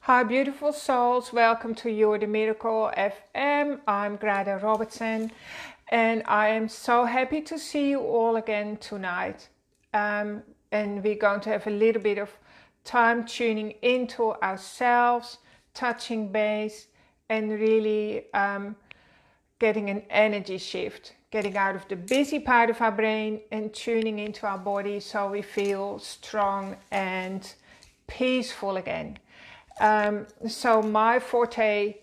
Hi, beautiful souls. Welcome to You're the Miracle FM. I'm Grada Robertson, and I am so happy to see you all again tonight. And we're going to have a little bit of time tuning into ourselves, touching base, and really getting an energy shift, getting out of the busy part of our brain and tuning into our body so we feel strong and peaceful again. So my forte,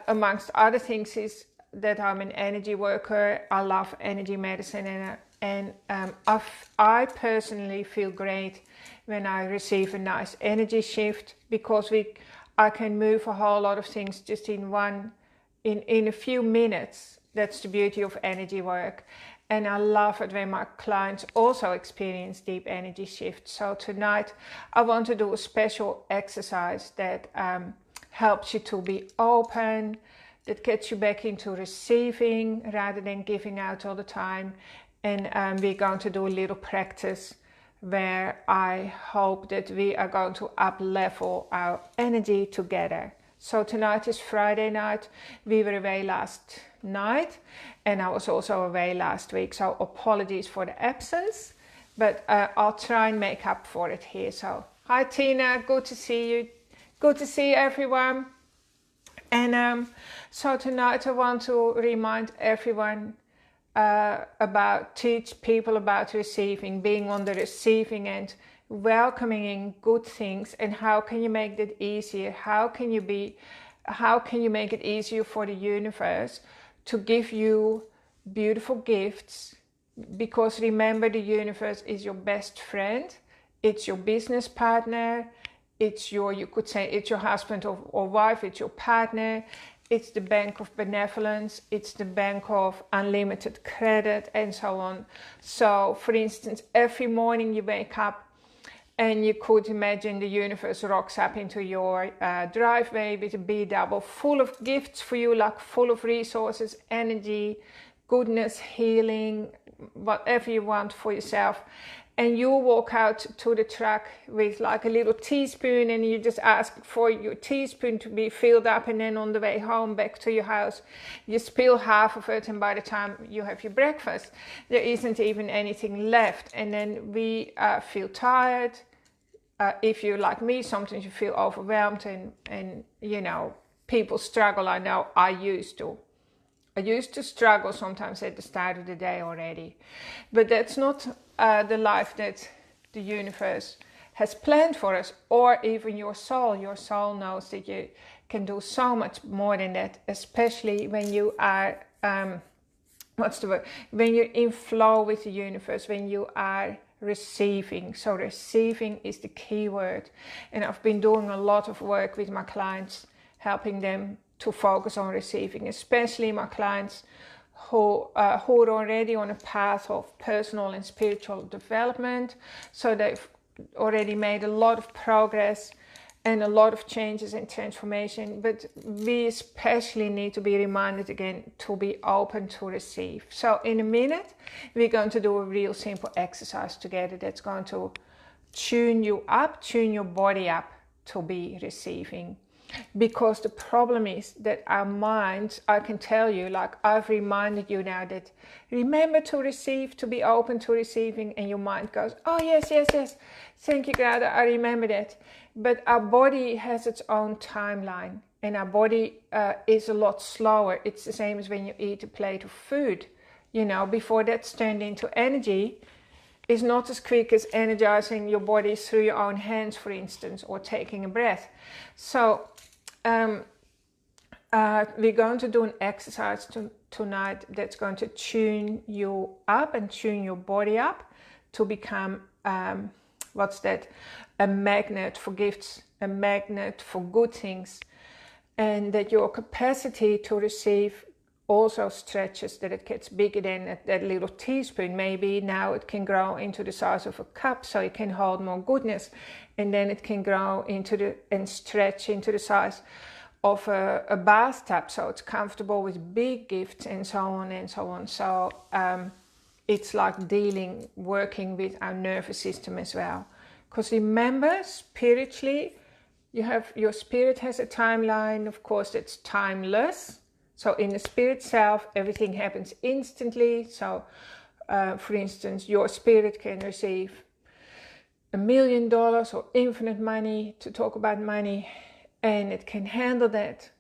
amongst other things, is that I'm an energy worker. I love energy medicine, and I personally feel great when I receive a nice energy shift, because I can move a whole lot of things just in a few minutes. That's the beauty of energy work. And I love it when my clients also experience deep energy shifts. So tonight I want to do a special exercise that helps you to be open, that gets you back into receiving rather than giving out all the time. And we're going to do a little practice where I hope that we are going to up level our energy together. So tonight is Friday night. We were away last night, and I was also away last week, so apologies for the absence, but I'll try and make up for it here. So hi Tina, good to see you, good to see everyone. And so tonight I want to remind everyone teach people about receiving, being on the receiving end, welcoming in good things, and how can you make that easier? How can you make it easier for the universe to give you beautiful gifts? Because remember, the universe is your best friend, it's your business partner, you could say it's your husband or wife, it's your partner, it's the bank of benevolence, it's the bank of unlimited credit, and so on. So for instance, every morning you wake up and you could imagine the universe rocks up into your driveway with a B-double full of gifts for you, like full of resources, energy, goodness, healing, whatever you want for yourself. And you walk out to the truck with like a little teaspoon, and you just ask for your teaspoon to be filled up, and then on the way home back to your house you spill half of it, and by the time you have your breakfast there isn't even anything left. And then we feel tired. If you're like me, sometimes you feel overwhelmed, and you know, people struggle. I know I used to struggle sometimes at the start of the day already. But that's not the life that the universe has planned for us, or even your soul. Your soul knows that you can do so much more than that, especially when you are, when you're in flow with the universe, when you are receiving. So receiving is the key word. And I've been doing a lot of work with my clients, helping them to focus on receiving, especially my clients who are already on a path of personal and spiritual development. So they've already made a lot of progress and a lot of changes and transformation, but we especially need to be reminded again to be open to receive. So in a minute we're going to do a real simple exercise together that's going to tune you up, tune your body up to be receiving. Because the problem is that our minds, I can tell you, like I've reminded you now, that remember to receive, to be open to receiving, and your mind goes, oh yes, thank you, Grada, I remember that. But our body has its own timeline, and our body is a lot slower. It's the same as when you eat a plate of food, you know, before that's turned into energy. Is not as quick as energizing your body through your own hands, for instance, or taking a breath. So we're going to do an exercise tonight that's going to tune you up and tune your body up to become, a magnet for gifts, a magnet for good things, and that your capacity to receive also stretches, that it gets bigger than that little teaspoon. Maybe now it can grow into the size of a cup, so it can hold more goodness, and then it can grow and stretch into the size of a bathtub, so it's comfortable with big gifts, and so on and so on. So it's like working with our nervous system as well, because remember, spiritually you have, your spirit has a timeline, of course, it's timeless. So in the spirit self, everything happens instantly. So for instance, your spirit can receive $1 million or infinite money, to talk about money, and it can handle that.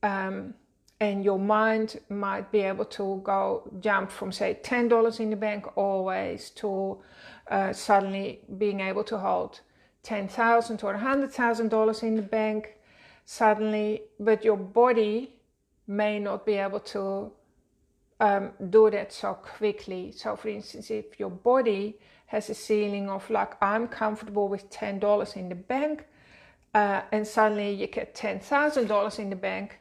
And your mind might be able to jump from, say, $10 in the bank always to suddenly being able to hold $10,000 or $100,000 in the bank suddenly, but your body may not be able to do that so quickly. So for instance, if your body has a ceiling of like, I'm comfortable with $10 in the bank, and suddenly you get $10,000 in the bank,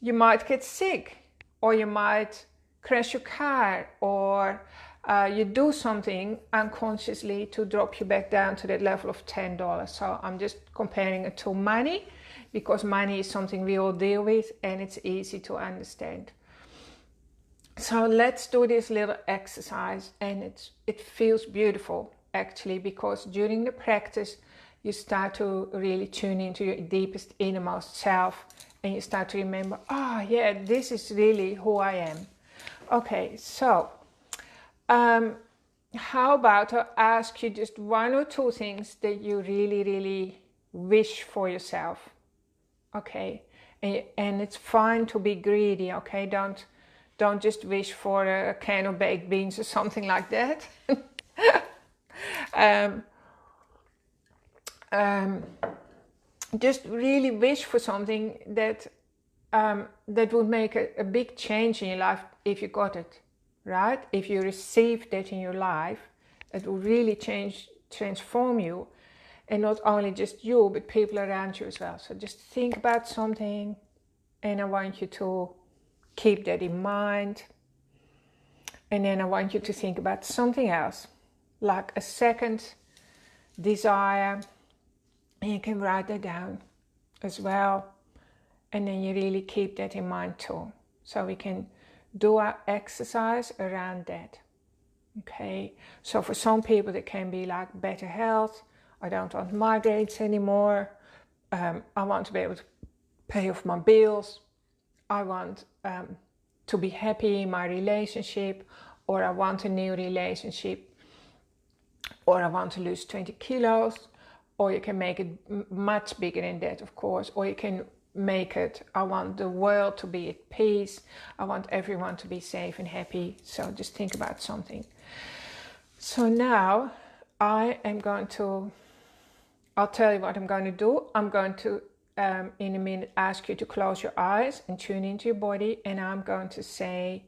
you might get sick, or you might crash your car, or you do something unconsciously to drop you back down to that level of $10. So I'm just comparing it to money, because money is something we all deal with and it's easy to understand. So let's do this little exercise, and it feels beautiful actually, because during the practice you start to really tune into your deepest innermost self, and you start to remember, oh yeah, this is really who I am. Okay, so how about I ask you just one or two things that you really, really wish for yourself. Okay, and it's fine to be greedy. Okay, don't just wish for a can of baked beans or something like that. Just really wish for something that that would make a big change in your life if you got it, right? If you received that in your life, it will really transform you, and not only just you, but people around you as well. So just think about something, and I want you to keep that in mind. And then I want you to think about something else, like a second desire, and you can write that down as well. And then you really keep that in mind too. So we can do our exercise around that. Okay, so for some people it can be like better health. I don't want migraines anymore. I want to be able to pay off my bills. I want to be happy in my relationship, or I want a new relationship, or I want to lose 20 kilos, or you can make it much bigger than that, of course, or you can make it, I want the world to be at peace. I want everyone to be safe and happy. So just think about something. So now I'll tell you what I'm going to do. I'm going to, in a minute, ask you to close your eyes and tune into your body. And I'm going to say,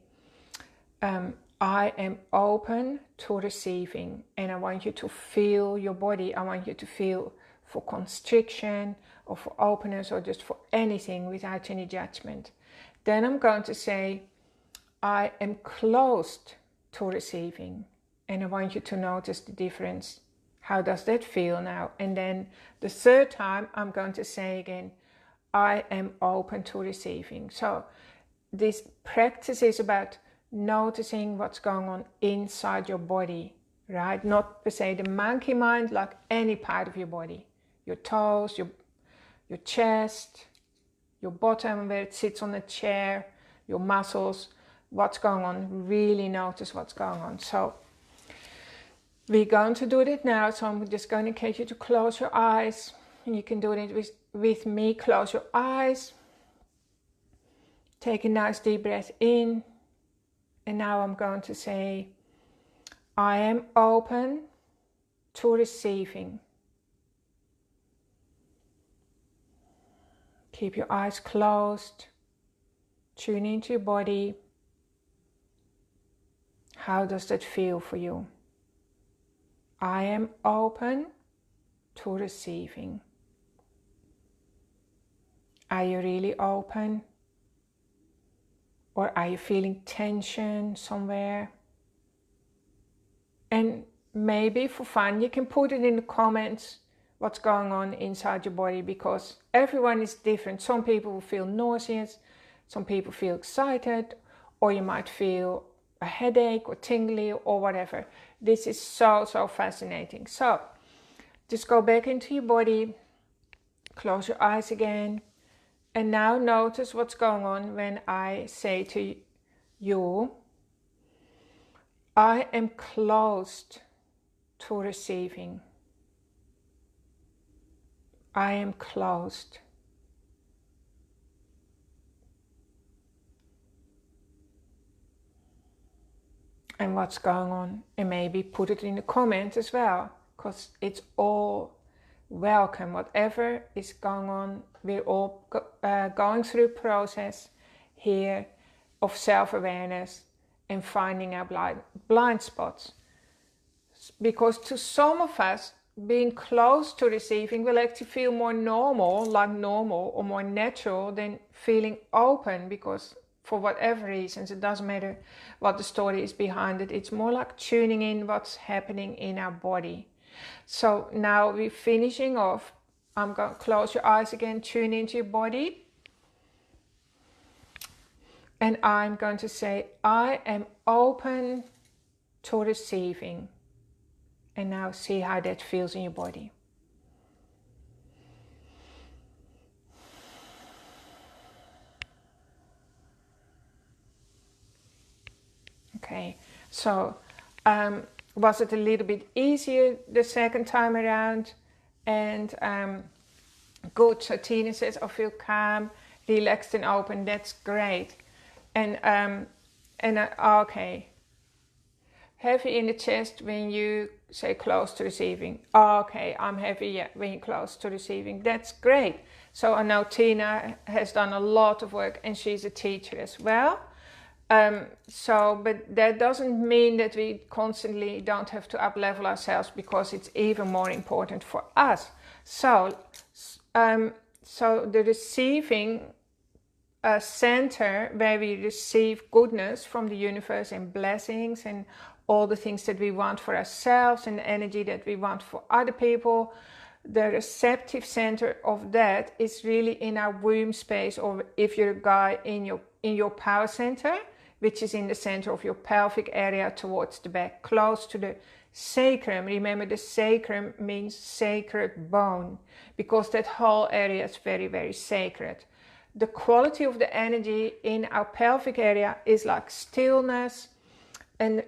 I am open to receiving. And I want you to feel your body. I want you to feel for constriction, or for openness, or just for anything without any judgment. Then I'm going to say, I am closed to receiving. And I want you to notice the difference. How does that feel now? And then the third time, I'm going to say again, I am open to receiving. So this practice is about noticing what's going on inside your body, right? Not per se the monkey mind, like any part of your body. Your toes, your chest, your bottom where it sits on the chair, your muscles, what's going on. Really notice what's going on. So we're going to do that now. So I'm just going to get you to close your eyes. And you can do it with me. Close your eyes. Take a nice deep breath in. And now I'm going to say, I am open to receiving. Keep your eyes closed. Tune into your body. How does that feel for you? I am open to receiving. Are you really open? Or are you feeling tension somewhere? And maybe for fun, you can put it in the comments what's going on inside your body, because everyone is different. Some people will feel nauseous, some people feel excited, or you might feel a headache or tingly or whatever. This is so fascinating. So just go back into your body, Close your eyes again. And now notice what's going on when I say to you, I am closed to receiving. I am closed. And what's going on? And maybe put it in the comment as well, because it's all welcome. Whatever is going on, we're all going through a process here of self-awareness and finding our blind spots. Because to some of us, being close to receiving will actually feel more normal, like normal or more natural than feeling open, because for whatever reasons, it doesn't matter what the story is behind it. It's more like tuning in what's happening in our body. So now we're finishing off. I'm going to close your eyes again, tune into your body. And I'm going to say, I am open to receiving. And now see how that feels in your body. Okay, so was it a little bit easier the second time around? And good, so Tina says, I feel calm, relaxed and open. That's great. And okay. Heavy in the chest when you say close to receiving. Okay, I'm heavy when you're close to receiving. That's great. So I know Tina has done a lot of work and she's a teacher as well. But that doesn't mean that we constantly don't have to up-level ourselves, because it's even more important for us. So the receiving center, where we receive goodness from the universe and blessings and all the things that we want for ourselves and the energy that we want for other people, the receptive center of that is really in our womb space, or if you're a guy, in your power center, which is in the center of your pelvic area towards the back, close to the sacrum. Remember, the sacrum means sacred bone, because that whole area is very, very sacred. The quality of the energy in our pelvic area is like stillness, and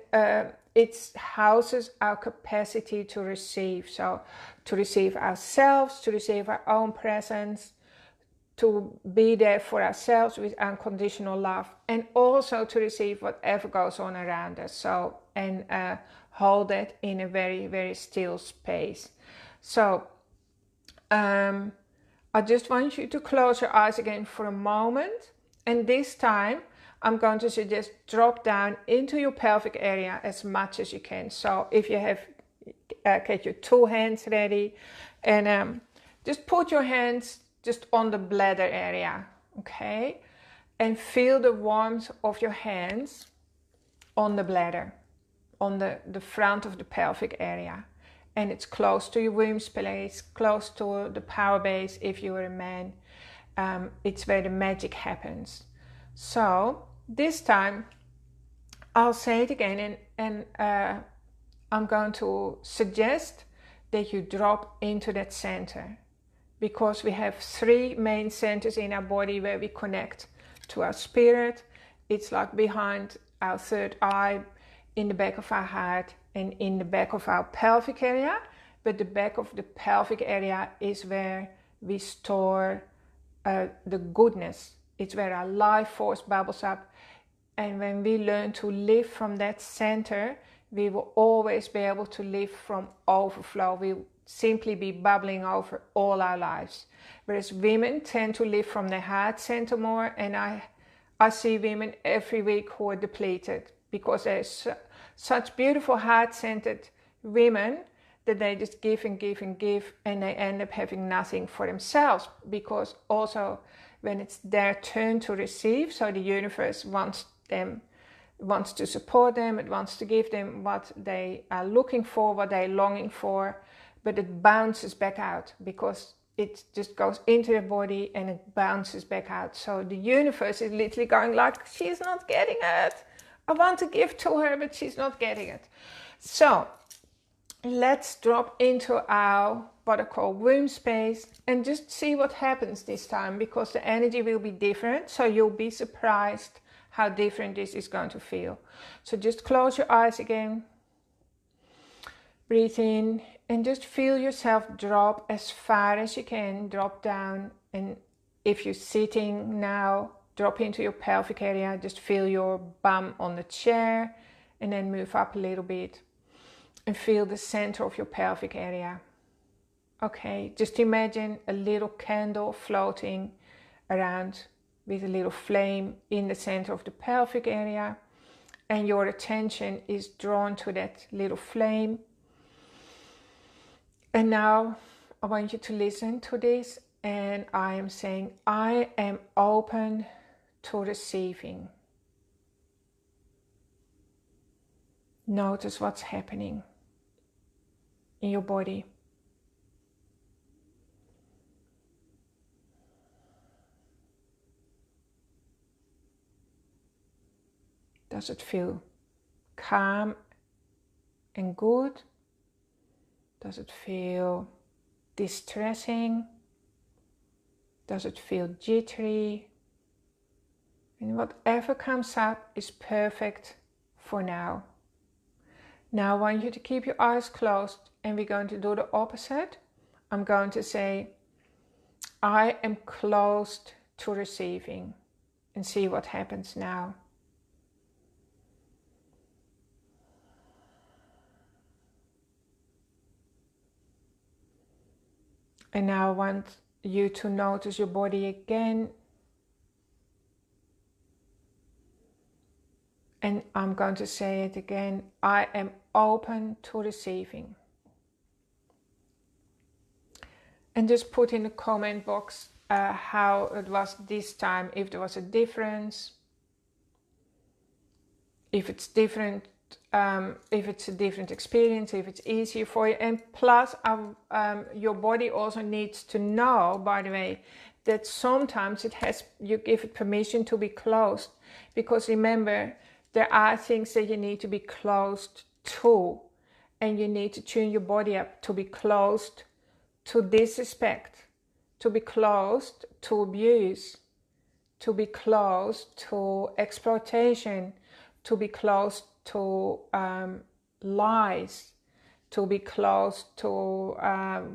it houses our capacity to receive. So to receive ourselves, to receive our own presence, to be there for ourselves with unconditional love, and also to receive whatever goes on around us. So, and hold that in a very, very still space. So I just want you to close your eyes again for a moment, and this time I'm going to suggest drop down into your pelvic area as much as you can. So if you have, get your two hands ready, and just put your hands just on the bladder area, okay? And feel the warmth of your hands on the bladder, on the front of the pelvic area. And it's close to your womb space, close to the power base if you're a man. It's where the magic happens. So this time I'll say it again, and I'm going to suggest that you drop into that center, because we have three main centers in our body where we connect to our spirit. It's like behind our third eye, in the back of our heart, and in the back of our pelvic area. But the back of the pelvic area is where we store the goodness. It's where our life force bubbles up. And when we learn to live from that center, we will always be able to live from overflow. We'll simply be bubbling over all our lives. Whereas women tend to live from the heart center more, and I see women every week who are depleted, because there's such beautiful heart-centered women that they just give and give and give, and they end up having nothing for themselves, because also when it's their turn to receive, so the universe wants to support them, it wants to give them what they are looking for, what they're longing for, but it bounces back out, because it just goes into the body and it bounces back out. So the universe is literally going like, she's not getting it. I want to give to her, but she's not getting it. So let's drop into our what I call womb space, and just see what happens this time, because the energy will be different, so you'll be surprised how different this is going to feel. So just close your eyes again, breathe in, and just feel yourself drop as far as you can, drop down. And if you're sitting now, drop into your pelvic area, just feel your bum on the chair, and then move up a little bit and feel the center of your pelvic area. Okay, just imagine a little candle floating around with a little flame in the center of the pelvic area, and your attention is drawn to that little flame. And now I want you to listen to this, and I am saying, I am open to receiving. Notice what's happening in your body. Does it feel calm and good? Does it feel distressing? Does it feel jittery? And whatever comes up is perfect for now. Now I want you to keep your eyes closed, and we're going to do the opposite. I'm going to say, I am closed to receiving, and see what happens now. And now I want you to notice your body again. And I'm going to say it again. I am open to receiving. And just put in the comment box how it was this time, if there was a difference, if it's different, if it's a different experience, if it's easier for you. And plus, your body also needs to know, by the way, that sometimes you give it permission to be closed. Because remember, there are things that you need to be closed to, and you need to tune your body up to be closed to disrespect, to be closed to abuse, to be closed to exploitation, to be closed to lies, to be closed to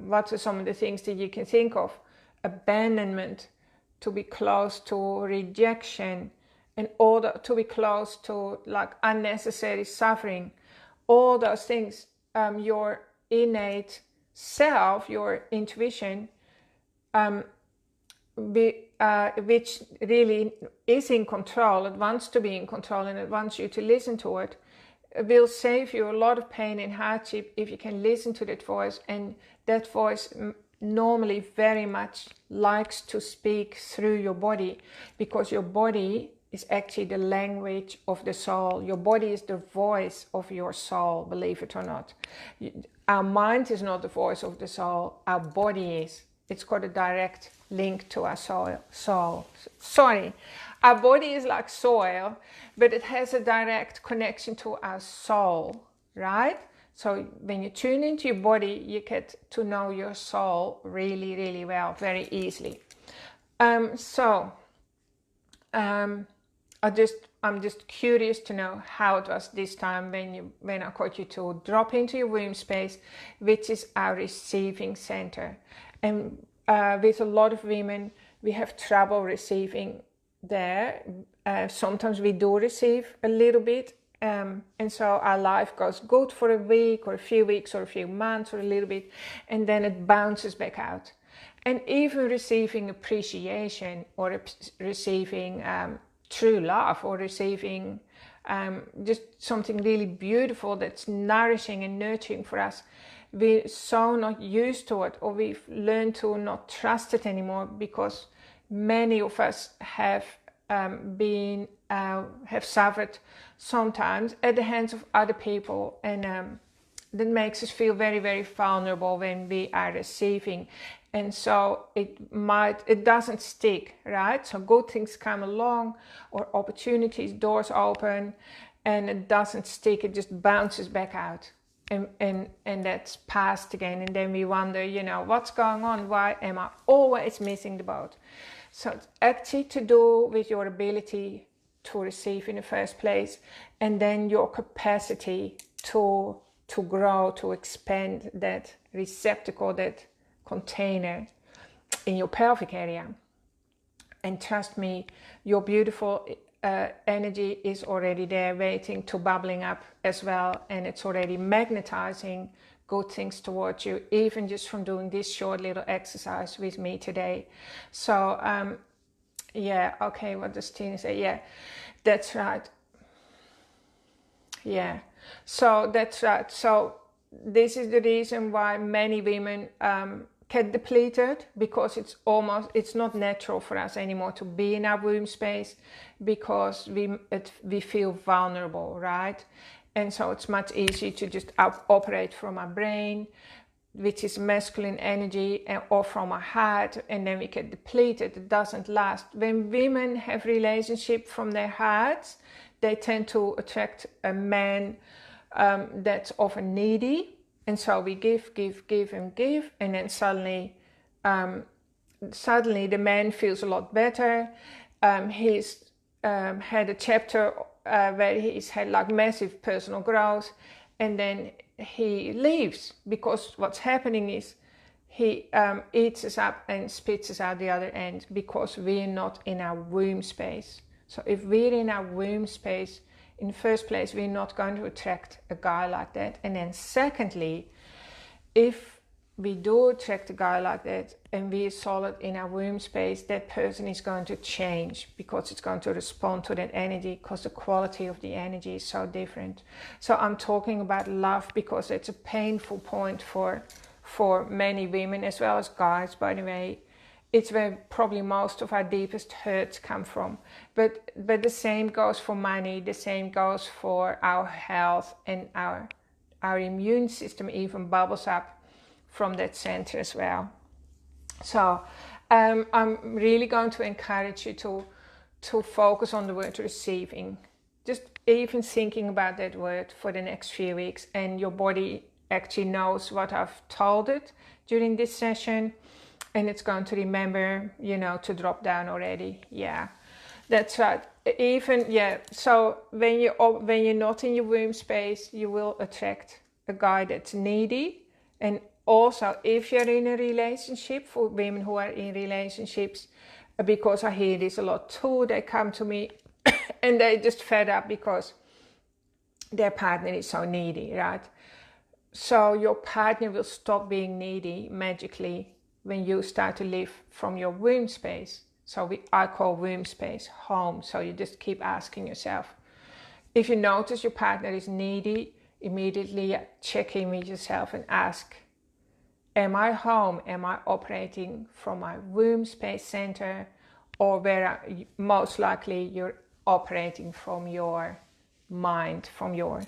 what are some of the things that you can think of? Abandonment, to be close to rejection, and all that, to be close to like unnecessary suffering. All those things, your innate self, your intuition, which really is in control, it wants to be in control, and it wants you to listen to it, will save you a lot of pain and hardship if you can listen to that voice. And that voice normally very much likes to speak through your body, because your body is actually the language of the soul. Your body is the voice of your soul, believe it or not. Our mind is not the voice of the soul, our body is. It's got a direct link to our soul. Sorry, our body is like soil, but it has a direct connection to our soul, right? So when you tune into your body, you get to know your soul really, really well, very easily. I'm just curious to know how it was this time when I got you to drop into your womb space, which is our receiving center. And with a lot of women, we have trouble receiving there. Sometimes we do receive a little bit, and so our life goes good for a week or a few weeks or a few months or a little bit, and then it bounces back out. And even receiving appreciation or receiving true love, or receiving just something really beautiful that's nourishing and nurturing for us, we're so not used to it, or we've learned to not trust it anymore, because many of us have suffered sometimes at the hands of other people, and that makes us feel very, very vulnerable when we are receiving. And so it doesn't stick, right? So good things come along, or opportunities, doors open, and it doesn't stick, it just bounces back out. and that's past again, and then we wonder, what's going on? Why am I always missing the boat? So it's actually to do with your ability to receive in the first place, and then your capacity to grow, to expand that receptacle, that container in your pelvic area. And trust me, your beautiful energy is already there, waiting to bubbling up as well, and it's already magnetizing good things towards you, even just from doing this short little exercise with me today. So yeah, okay, what does Tina say? Yeah, that's right. Yeah, so that's right. So this is the reason why many women get depleted, because it's not natural for us anymore to be in our womb space, because we feel vulnerable, right? And so it's much easier to just operate from our brain, which is masculine energy, or from our heart, and then we get depleted. It doesn't last. When women have relationship from their hearts, they tend to attract a man that's often needy, and so we give, and give, and then suddenly the man feels a lot better. He's had a chapter where he's had like massive personal growth, and then he leaves, because what's happening is he eats us up and spits us out the other end, because we're not in our womb space. So if we're in our womb space, in the first place, we're not going to attract a guy like that. And then secondly, if we do attract a guy like that and we're solid in our womb space, that person is going to change, because it's going to respond to that energy, because the quality of the energy is so different. So I'm talking about love, because it's a painful point for many women as well as guys, by the way. It's where probably most of our deepest hurts come from. But the same goes for money, the same goes for our health, and our immune system even bubbles up from that center as well. So I'm really going to encourage you to focus on the word receiving. Just even thinking about that word for the next few weeks, and your body actually knows what I've told it during this session, and it's going to remember, to drop down already. Yeah, that's right. Even, yeah, so when you're not in your womb space, you will attract a guy that's needy. And also, if you're in a relationship, for women who are in relationships, because I hear this a lot too, they come to me and they just fed up because their partner is so needy, right? So your partner will stop being needy magically when you start to live from your womb space. So I call womb space home. So you just keep asking yourself, if you notice your partner is needy, immediately check in with yourself and ask, am I home? Am I operating from my womb space center, or where most likely you're operating from your mind, from your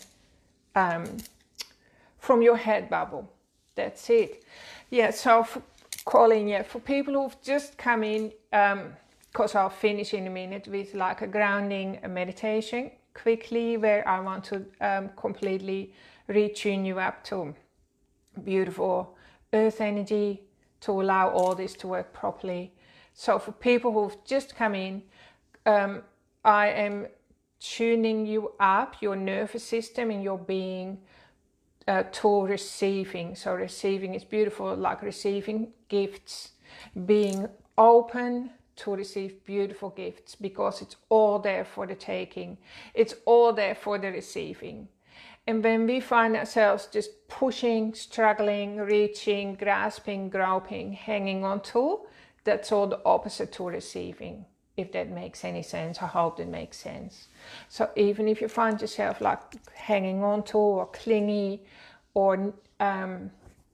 head bubble? That's it. Yeah, so for people who've just come in, because I'll finish in a minute with like a grounding meditation quickly, where I want to completely retune you up to beautiful earth energy, to allow all this to work properly. So for people who've just come in, I am tuning you up, your nervous system and your being, to receiving. So receiving is beautiful, like receiving gifts, being open to receive beautiful gifts, because it's all there for the taking. It's all there for the receiving. And when we find ourselves just pushing, struggling, reaching, grasping, groping, hanging on to, that's all the opposite to receiving. If that makes any sense, I hope that makes sense. So even if you find yourself like hanging on to, or clingy, or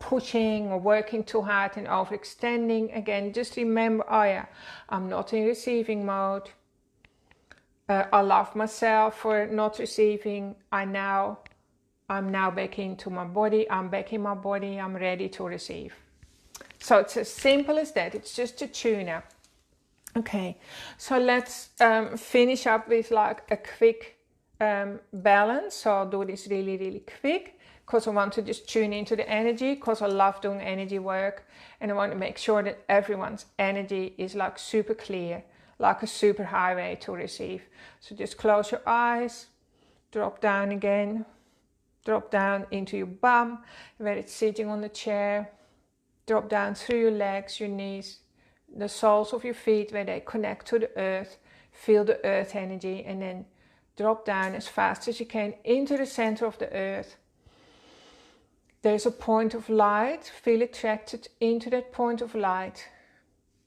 pushing, or working too hard and overextending, again, just remember, oh yeah, I'm not in receiving mode. I love myself for not receiving. I'm now back into my body. I'm back in my body. I'm ready to receive. So it's as simple as that. It's just a tune-up. Okay, so let's finish up with like a quick balance. So I'll do this really, really quick, because I want to just tune into the energy, because I love doing energy work, and I want to make sure that everyone's energy is like super clear, like a super highway to receive. So just close your eyes, drop down again, drop down into your bum where it's sitting on the chair, drop down through your legs, your knees, the soles of your feet where they connect to the earth, feel the earth energy, and then drop down as fast as you can into the center of the earth. There's a point of light, feel attracted into that point of light,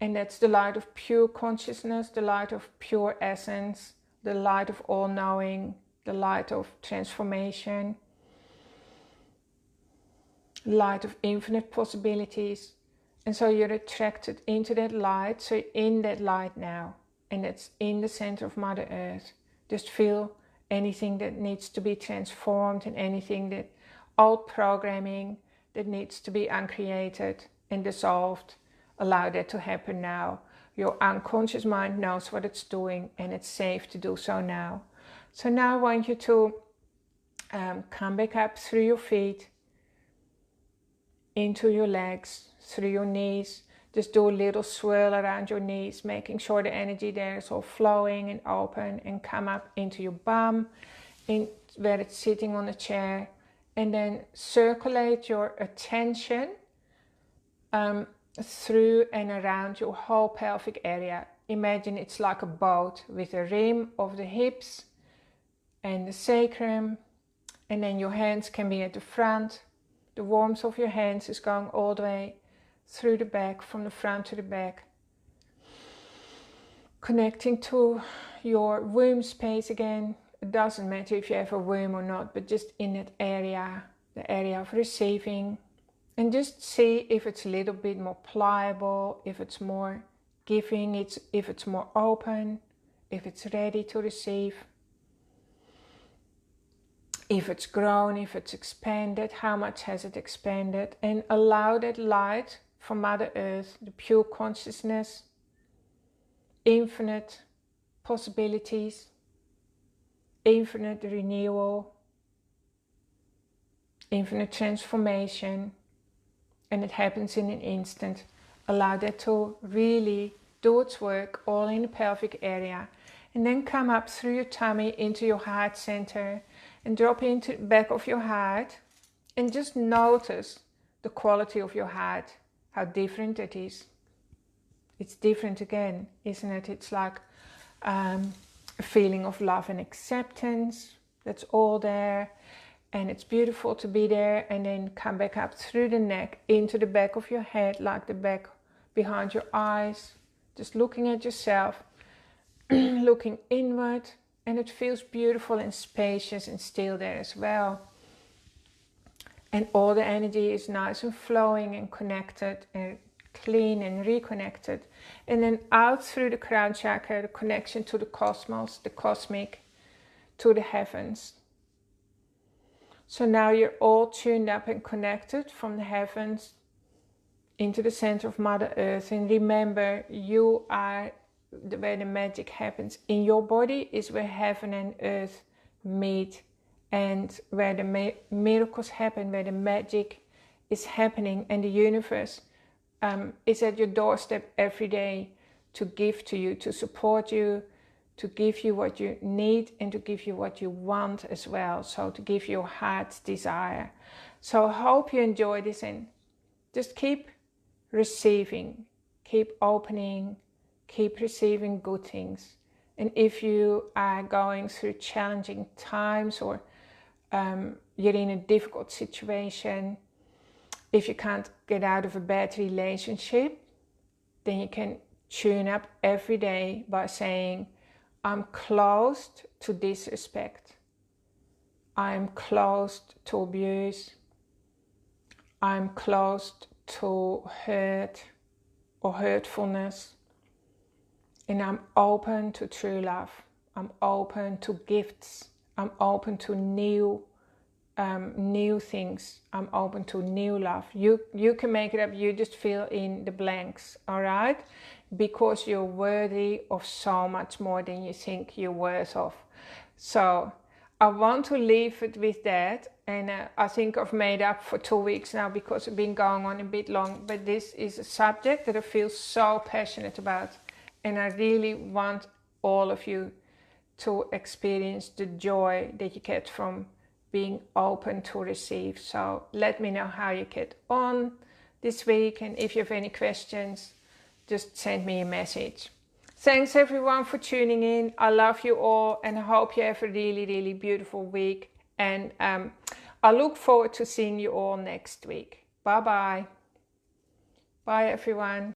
and that's the light of pure consciousness, the light of pure essence, the light of all-knowing, the light of transformation, light of infinite possibilities. And so you're attracted into that light, so you're in that light now, and it's in the center of Mother Earth. Just feel anything that needs to be transformed and anything that old programming that needs to be uncreated and dissolved. Allow that to happen now. Your unconscious mind knows what it's doing, and it's safe to do so now. So now I want you to come back up through your feet, into your legs, through your knees. Just do a little swirl around your knees, making sure the energy there is all flowing and open, and come up into your bum, where it's sitting on the chair, and then circulate your attention through and around your whole pelvic area. Imagine it's like a boat with a rim of the hips and the sacrum, and then your hands can be at the front. The warmth of your hands is going all the way through the back, from the front to the back, connecting to your womb space again. It doesn't matter if you have a womb or not, but just in that area, the area of receiving, and just see if it's a little bit more pliable, if it's more giving, if it's more open, if it's ready to receive, if it's grown, if it's expanded, how much has it expanded, and allow that light from Mother Earth, the pure consciousness, infinite possibilities, infinite renewal, infinite transformation, and it happens in an instant. Allow that to really do its work all in the pelvic area, and then come up through your tummy into your heart center and drop into the back of your heart, and just notice the quality of your heart, how different it is. It's different again, isn't it? It's like a feeling of love and acceptance that's all there, and it's beautiful to be there. And then come back up through the neck into the back of your head, like the back behind your eyes, just looking at yourself, looking inward, and it feels beautiful and spacious and still there as well. And all the energy is nice and flowing and connected and clean and reconnected. And then out through the crown chakra, the connection to the cosmos, the cosmic, to the heavens. So now you're all tuned up and connected from the heavens into the center of Mother Earth. And remember, you are where the magic happens. In your body is where heaven and earth meet, and where the miracles happen, where the magic is happening, and the universe is at your doorstep every day to give to you, to support you, to give you what you need, and to give you what you want as well. So to give your heart's desire. So I hope you enjoy this, and just keep receiving, keep opening, keep receiving good things. And if you are going through challenging times, or you're in a difficult situation, if you can't get out of a bad relationship, then you can tune up every day by saying, I'm closed to disrespect. I'm closed to abuse. I'm closed to hurt or hurtfulness. And I'm open to true love. I'm open to gifts. I'm open to new things. I'm open to new love. You can make it up. You just fill in the blanks, all right? Because you're worthy of so much more than you think you're worth of. So I want to leave it with that. And I think I've made up for 2 weeks now because I've been going on a bit long. But this is a subject that I feel so passionate about. And I really want all of you to experience the joy that you get from being open to receive. So let me know how you get on this week. And if you have any questions, just send me a message. Thanks everyone for tuning in. I love you all and I hope you have a really, really beautiful week. And I look forward to seeing you all next week. Bye-bye. Bye everyone.